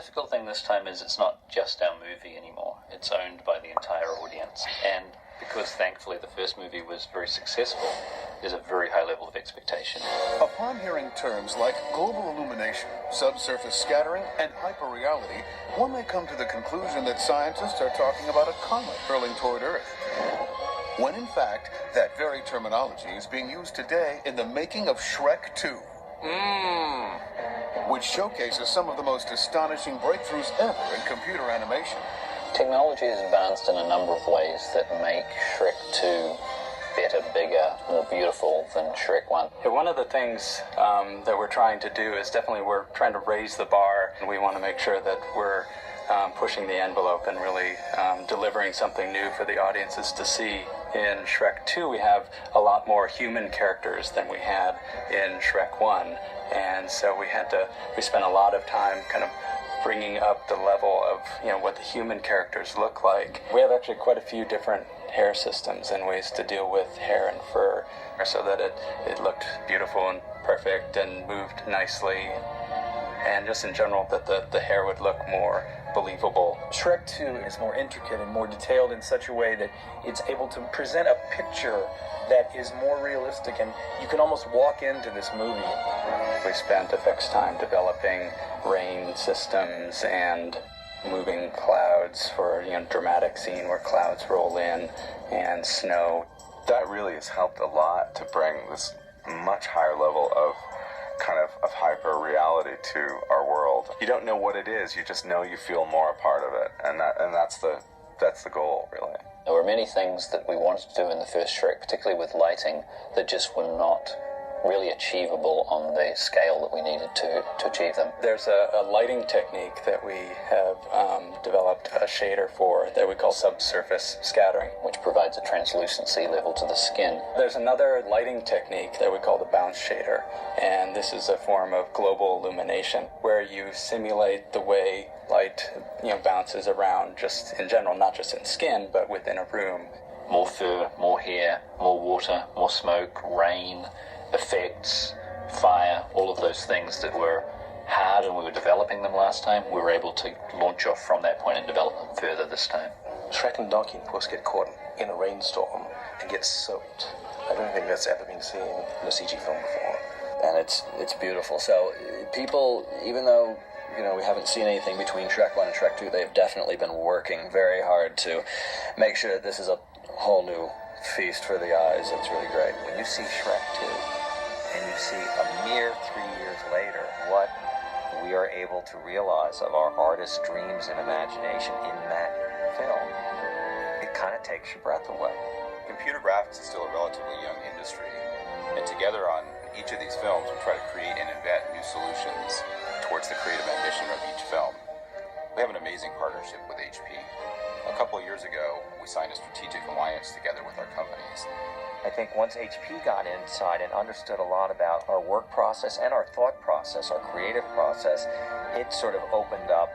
difficult thing this time is it's not just our movie anymore. It's owned by the entire audience. And because thankfully the first movie was very successful, there's a very high level of expectation. Upon hearing terms like global illumination, subsurface scattering, and hyperreality, one may come to the conclusion that scientists are talking about a comet hurling toward Earth. When in fact, that very terminology is being used today in the making of Shrek 2. Which showcases some of the most astonishing breakthroughs ever in computer animation. Technology has advanced in a number of ways that make Shrek 2 better, bigger, more beautiful than Shrek 1. One of the things that we're trying to do is definitely we're trying to raise the bar, and we want to make sure that we're pushing the envelope and really delivering something new for the audiences to see. In Shrek 2, we have a lot more human characters than we had in Shrek 1, and so we spent a lot of time kind of bringing up the level of, what the human characters look like. We have actually quite a few different hair systems and ways to deal with hair and fur so that it looked beautiful and perfect and moved nicely, and just in general that the hair would look more believable. Shrek 2 is more intricate and more detailed in such a way that it's able to present a picture that is more realistic, and you can almost walk into this movie. We spent effects time developing rain systems and moving clouds for dramatic scene where clouds roll in, and snow. That really has helped a lot to bring this much higher level of hyper reality to our world. You don't know what it is, you just know you feel more a part of it, and that's the goal, really. There were many things that we wanted to do in the first Shrek, particularly with lighting, that just were not really achievable on the scale that we needed to achieve them. There's a lighting technique that we have developed a shader for that we call subsurface scattering, which provides a translucency level to the skin. There's another lighting technique that we call the bounce shader, and this is a form of global illumination where you simulate the way light bounces around just in general, not just in skin, but within a room. More fur, more hair, more water, more smoke, rain, effects, fire, all of those things that were hard when we were developing them last time, we were able to launch off from that point and develop them further this time. Shrek and Donkey and Puss get caught in a rainstorm and get soaked. I don't think that's ever been seen in a CG film before. And it's beautiful. So people, even though we haven't seen anything between Shrek 1 and Shrek 2, they've definitely been working very hard to make sure that this is a whole new feast for the eyes. It's really great. When you see Shrek 2 and you see a mere 3 years later what we are able to realize of our artists' dreams and imagination in that film, it kind of takes your breath away. Computer graphics is still a relatively young industry, and together on each of these films we try to create and invent new solutions towards the creative ambition of each film. We have an amazing partnership with HP. A couple of years ago, we signed a strategic alliance together with our companies. I think once HP got inside and understood a lot about our work process and our thought process, our creative process, it sort of opened up,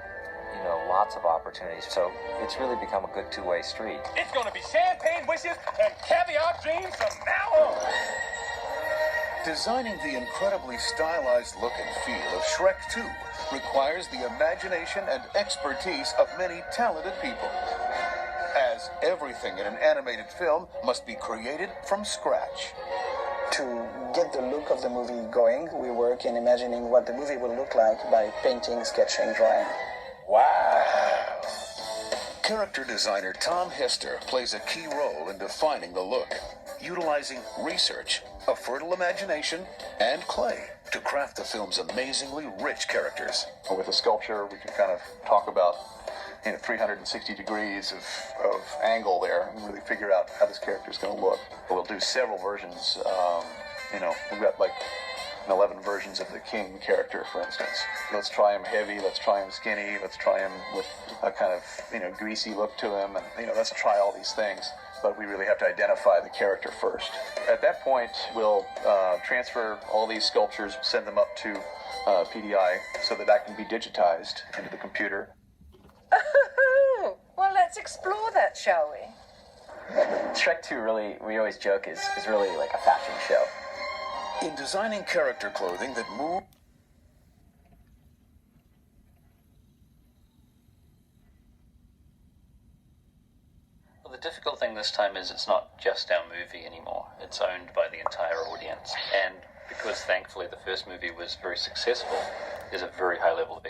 lots of opportunities. So it's really become a good two-way street. It's going to be champagne wishes and caviar dreams from now on. Designing the incredibly stylized look and feel of Shrek 2 requires the imagination and expertise of many talented people, as everything in an animated film must be created from scratch. To get the look of the movie going, we work in imagining what the movie will look like by painting, sketching, drawing. Wow! Character designer Tom Hester plays a key role in defining the look, utilizing research, a fertile imagination, and clay to craft the film's amazingly rich characters. With a sculpture, we can kind of talk about 360 degrees of angle there and really figure out how this character is going to look. We'll do several versions. We've got like 11 versions of the king character, for instance. Let's try him heavy, let's try him skinny, let's try him with a kind of, greasy look to him, and, let's try all these things. But we really have to identify the character first. At that point, we'll transfer all these sculptures, send them up to PDI so that can be digitized into the computer. Oh, well, let's explore that, shall we? Shrek 2 really, we always joke, is really like a fashion show. In designing character clothing that move the difficult thing this time is it's not just our movie anymore. It's owned by the entire audience. And because thankfully the first movie was very successful, there's a very high level of...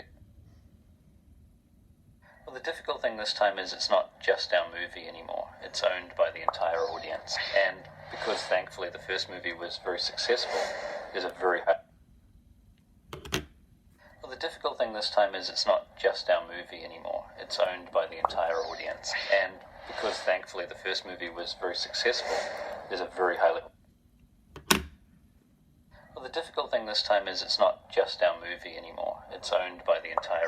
Well, the difficult thing this time is it's not just our movie anymore. It's owned by the entire audience. And because thankfully the first movie was very successful, there's a very high... Well, the difficult thing this time is it's not just our movie anymore. It's owned by the entire audience. And because thankfully the first movie was very successful, there's a very high level... Well, the difficult thing this time is it's not just our movie anymore. It's owned by the entire